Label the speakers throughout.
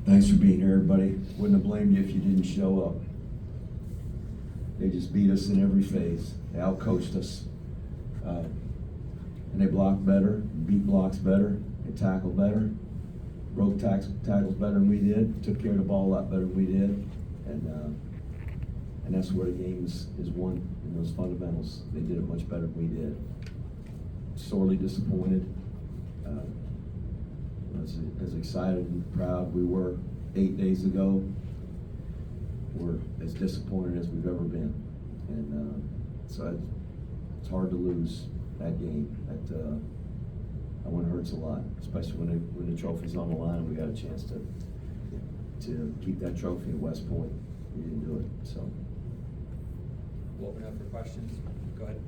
Speaker 1: Thanks for being here, everybody. Wouldn't have blamed you if you didn't show up. They just beat us in every phase. They outcoached us. And they blocked better, beat blocks better, they tackled better, broke tackles better than we did, took care of the ball a lot better than we did. And that's where the game is won, in those fundamentals. They did it much better than we did. Sorely disappointed. As excited and proud we were 8 days ago, we're as disappointed as we've ever been. And so it's hard to lose that game. That one hurts a lot, especially when the trophy's on the line and we got a chance to keep that trophy at West Point. We didn't do it, so.
Speaker 2: We'll open up for questions. Go ahead.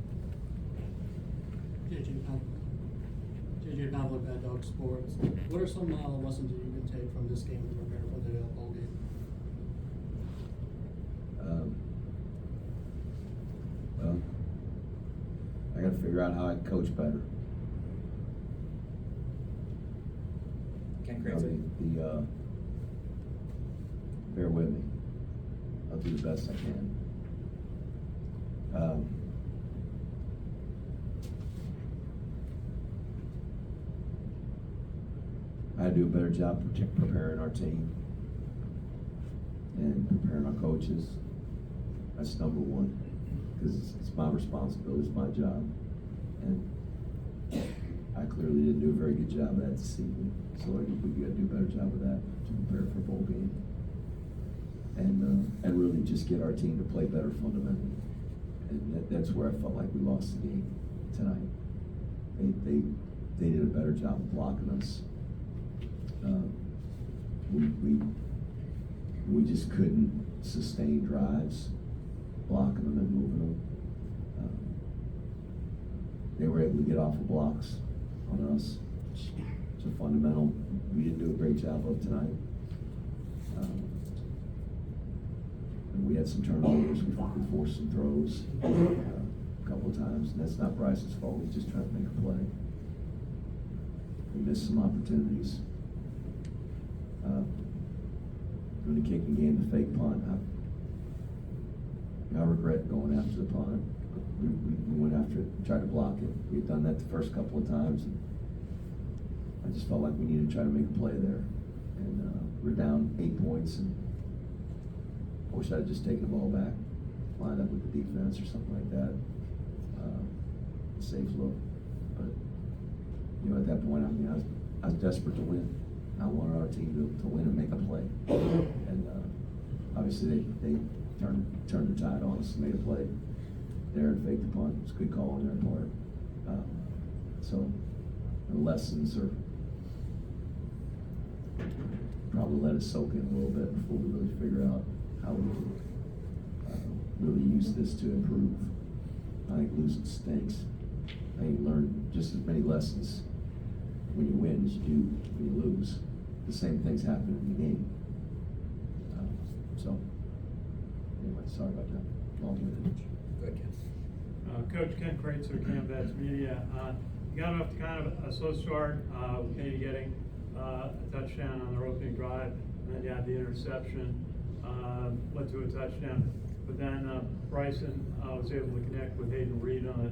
Speaker 3: JJ Pavlik, Bad Dog Sports. What are some lessons that you can take from this game to prepare for the bowl game?
Speaker 1: Well, I got to figure out how I can coach better.
Speaker 2: Ken
Speaker 1: You know,
Speaker 2: Craig.
Speaker 1: bear with me. I'll do the best I can. I do a better job preparing our team and preparing our coaches. That's number one, because it's my responsibility, it's my job. And I clearly didn't do a very good job of that this evening, so I think we gotta do a better job of that to prepare for bowl game. And really just get our team to play better fundamentally. And that's where I felt like we lost the game tonight. They did a better job of blocking us. We just couldn't sustain drives, blocking them and moving them. They were able to get off of blocks on us. It's a fundamental we didn't do a great job of tonight. And we had some turnovers. We forced some throws a couple of times, and that's not Bryce's fault. He's just trying to make a play. We missed some opportunities. When the kicking game, the fake punt, I regret going after the punt. We went after it, tried to block it. We had done that the first couple of times. And I just felt like we needed to try to make a play there. And we're down 8 points, and I wish I'd just taken the ball back, lined up with the defense or something like that. Safe look. But, you know, at that point, I was desperate to win. I wanted our team to win and make a play. And obviously they turned the tide on us and made a play there and faked the punt. It was a good call on their part. So the lessons are probably let it soak in a little bit before we really figure out how we can really use this to improve. I think losing stinks. I think you learn just as many lessons when you win as you do when you lose. The same things happen in the game. So, anyway, sorry about that. Long-winded.
Speaker 2: Go ahead, Ken.
Speaker 4: Coach Ken Kreitzer, Canvas Media. You got off to kind of a slow start, maybe getting a touchdown on their opening drive, and then you had the interception, led to a touchdown. But then Bryson was able to connect with Hayden Reed on a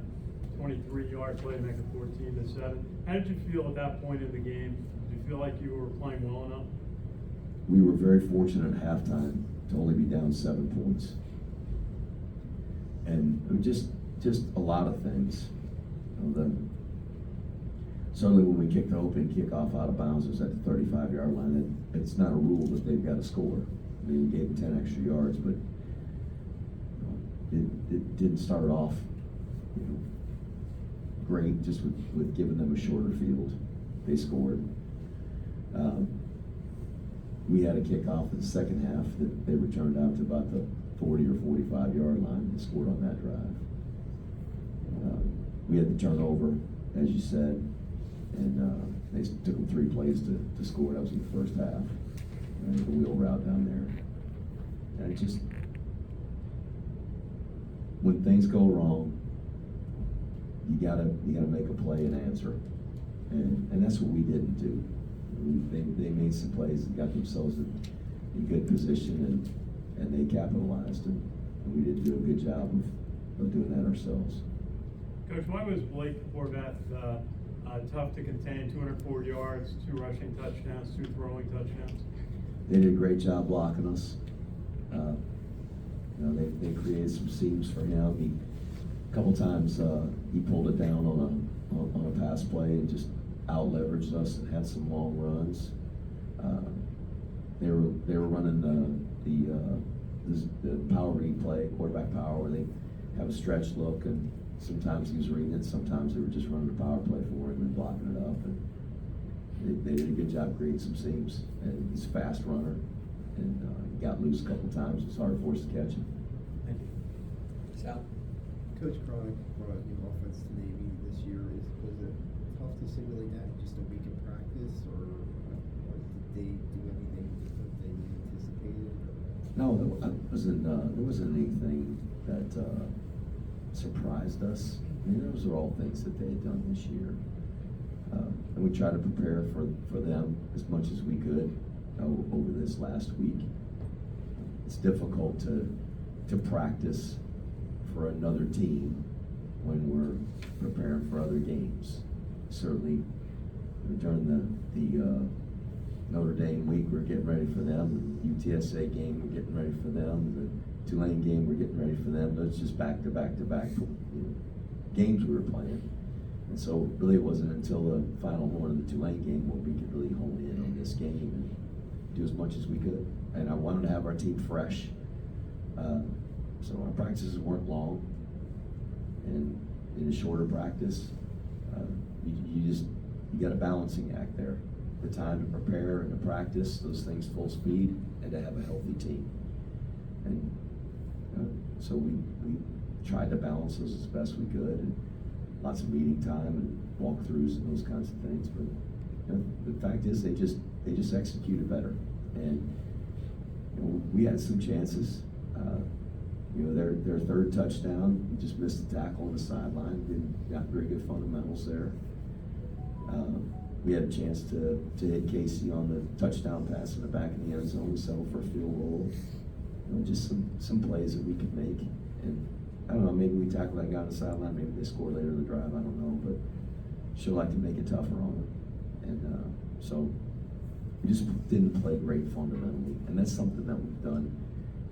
Speaker 4: 23-yard play to make it 14-7. How did you feel at that point in the game? Did you feel like you were playing well enough?
Speaker 1: We were very fortunate at halftime to only be down 7 points. And it was just a lot of things. Certainly when we kicked the open kickoff out of bounds, it was at the 35-yard line. It's not a rule that they've got to score. I mean, we gave them 10 extra yards, but it didn't start off, great just with giving them a shorter field. They scored. We had a kickoff in the second half that they returned out to about the 40 or 45-yard line and scored on that drive. We had the turnover, as you said, and they took them 3 plays to score. That was in the first half. And the wheel route down there. And it just, when things go wrong, you gotta make a play and answer. And that's what we didn't do. They made some plays and got themselves in good position, and they capitalized, and we did do a good job of doing that ourselves.
Speaker 4: Coach, why was Blake Horvath tough to contain? 204 yards, 2 rushing touchdowns, 2 throwing touchdowns.
Speaker 1: They did a great job blocking us. They created some seams for him. A couple times he pulled it down on a pass play and just out leveraged us and had some long runs. They were running the power read play, quarterback power, where they have a stretch look, and sometimes he was reading it, sometimes they were just running a power play for him and blocking it up. And they did a good job creating some seams. And he's a fast runner, and he got loose a couple times. It's hard for us to catch him.
Speaker 2: Thank you. Sal?
Speaker 5: Coach Chronic brought a new offense to Navy this year. Was it tough to simulate that in just a week of practice, or did they do anything different than you anticipated?
Speaker 1: No, there wasn't anything that surprised us. I mean, those are all things that they had done this year. And we tried to prepare for them as much as we could over this last week. It's difficult to practice for another team when we're preparing for other games. Certainly during the Notre Dame week, we're getting ready for them. The UTSA game, we're getting ready for them. The Tulane game, we're getting ready for them. That's just back to back to back games we were playing. And so really it wasn't until the final horn of the Tulane game where we could really hone in on this game and do as much as we could. And I wanted to have our team fresh. So our practices weren't long, and in a shorter practice, you got a balancing act there. The time to prepare and to practice those things full speed, and to have a healthy team. And so we tried to balance those as best we could, and lots of meeting time and walkthroughs and those kinds of things. But the fact is, they just executed better, and we had some chances. Their third touchdown, we just missed the tackle on the sideline. Got very good fundamentals there. We had a chance to hit Casey on the touchdown pass in the back of the end zone. We settled for a field goal. Just some plays that we could make. And I don't know, maybe we tackle that guy on the sideline, maybe they score later in the drive, I don't know, but sure like to make it tougher on them. And so we just didn't play great fundamentally. And that's something that we've done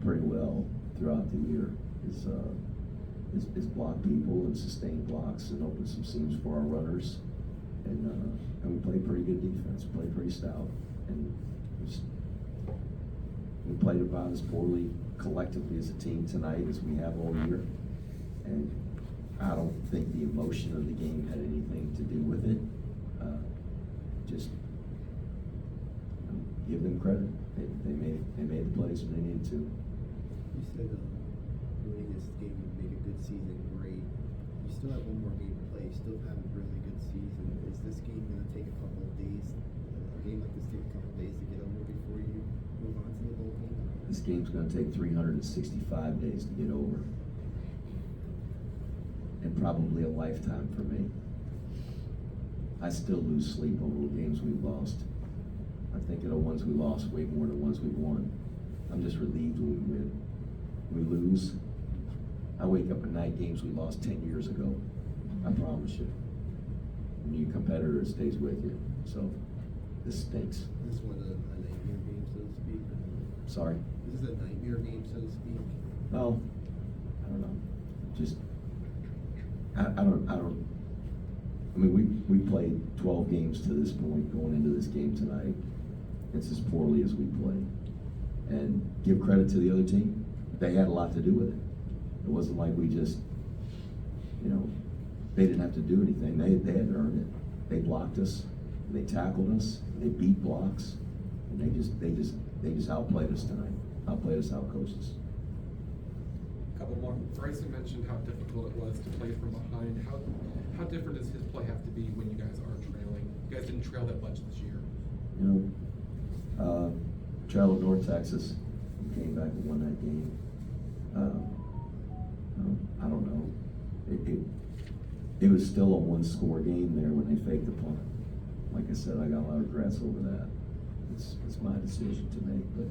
Speaker 1: pretty well throughout the year, is block people and sustain blocks and open some seams for our runners. And we played pretty good defense, played pretty stout. And we played about as poorly collectively as a team tonight as we have all year. And I don't think the emotion of the game had anything to do with it. Just give them credit. They made the plays when they needed to.
Speaker 5: You said winning this game would make a good season great. You still have one more game to play. You still have a really good season. Is this game going to take a couple of days? A game like this take a couple of days to get over before you move on to the bowl game?
Speaker 1: This game's going to take 365 days to get over. And probably a lifetime for me. I still lose sleep over the games we've lost. I think of the ones we lost way more than the ones we won. I'm just relieved when we win. We lose. I wake up at night games we lost 10 years ago. I promise you. And your competitor stays with you. So this stinks.
Speaker 5: Is this one a nightmare game, so to speak?
Speaker 1: Sorry.
Speaker 5: Is this a nightmare game, so to speak?
Speaker 1: No, I don't know. Just I mean, we played 12 games to this point going into this game tonight. It's as poorly as we played. And give credit to the other team. They had a lot to do with it. It wasn't like we just, they didn't have to do anything. They had to earn it. They blocked us. They tackled us. They beat blocks. And they just outplayed us tonight. Outplayed us, outcoached us.
Speaker 2: Couple more.
Speaker 6: Bryson mentioned how difficult it was to play from behind. How different does his play have to be when you guys are trailing? You guys didn't trail that much this year.
Speaker 1: Traveled North Texas, came back and won that game. I don't know. It was still a one-score game there when they faked the punt. like I said, I got a lot of regrets over that. It's my decision to make, but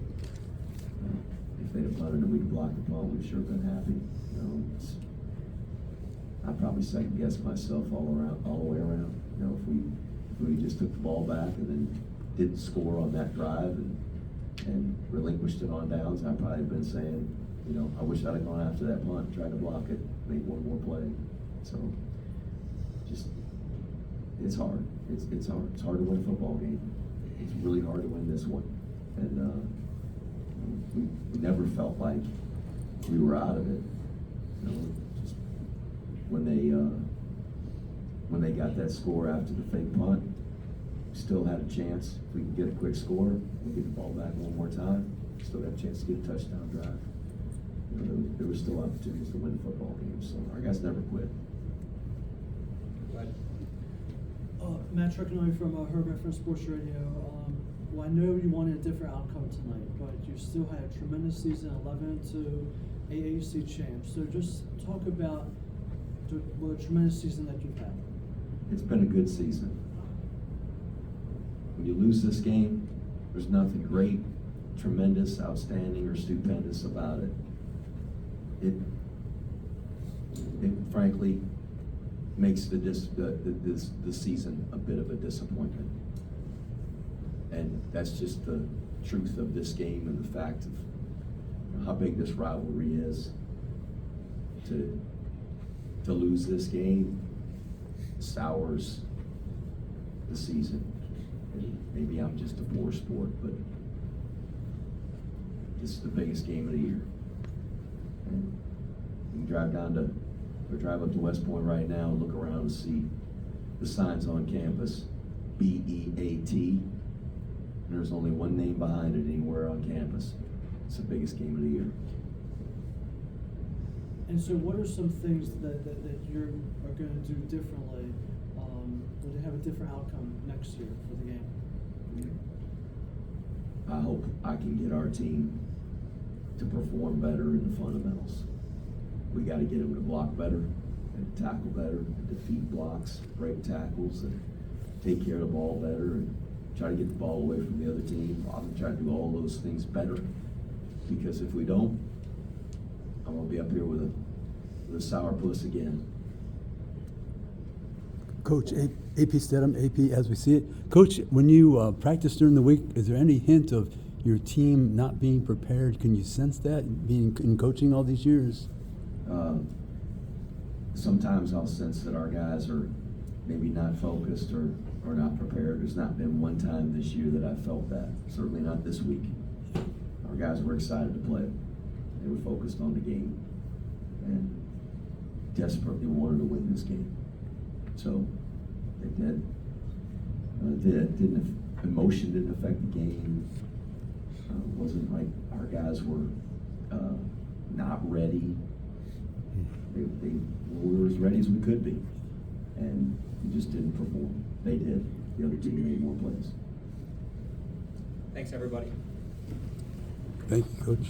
Speaker 1: if they'd have punted and we'd blocked the punt, we'd sure been happy. You know, I probably second guessed myself all the way around. You know, if we just took the ball back and then didn't score on that drive and relinquished it on downs, I'd probably been saying, you know, I wish I'd have gone after that punt, tried to block it, made one more play. So, just, it's hard. It's hard. It's hard to win a football game. It's really hard to win this one. And we never felt like we were out of it. You know, just when they got that score after the fake punt, we still had a chance. If we could get a quick score, we get the ball back one more time, still got a chance to get a touchdown drive. You know, there were still opportunities to win football games, so our guys never quit.
Speaker 2: Go ahead.
Speaker 7: Matt Treconoi from Herb Reference Sports Radio. Well, I know you wanted a different outcome tonight, but you still had a tremendous season, 11-2 AAC champs. So just talk about what a tremendous season that you've had.
Speaker 1: It's been a good season. When you lose this game, there's nothing great, tremendous, outstanding, or stupendous about it. It frankly makes the season a bit of a disappointment. And that's just the truth of this game and the fact of how big this rivalry is. To lose this game sours the season. And maybe I'm just a poor sport, but this is the biggest game of the year. And you can drive up to West Point right now and look around and see the signs on campus, BEAT. And there's only one name behind it anywhere on campus. It's the biggest game of the year.
Speaker 7: And so what are some things that you are going to do differently to have a different outcome next year for the game?
Speaker 1: I hope I can get our team to perform better in the fundamentals. We got to get them to block better, and tackle better, and defeat blocks, break tackles, and take care of the ball better, and try to get the ball away from the other team. I'm going to try to do all those things better, because if we don't, I'm going to be up here with a sourpuss again.
Speaker 8: Coach, AP Stedham, AP as we see it. Coach, when you practice during the week, is there any hint of your team not being prepared? Can you sense that being in coaching all these years?
Speaker 1: Sometimes I'll sense that our guys are maybe not focused or not prepared. There's not been one time this year that I felt that. Certainly not this week. Our guys were excited to play. They were focused on the game and desperately wanted to win this game. So they did. Emotion didn't affect the game. It wasn't like our guys were not ready. We were as ready as we could be, and we just didn't perform. They did. The other team made more plays.
Speaker 2: Thanks, everybody.
Speaker 8: Thank you, Coach.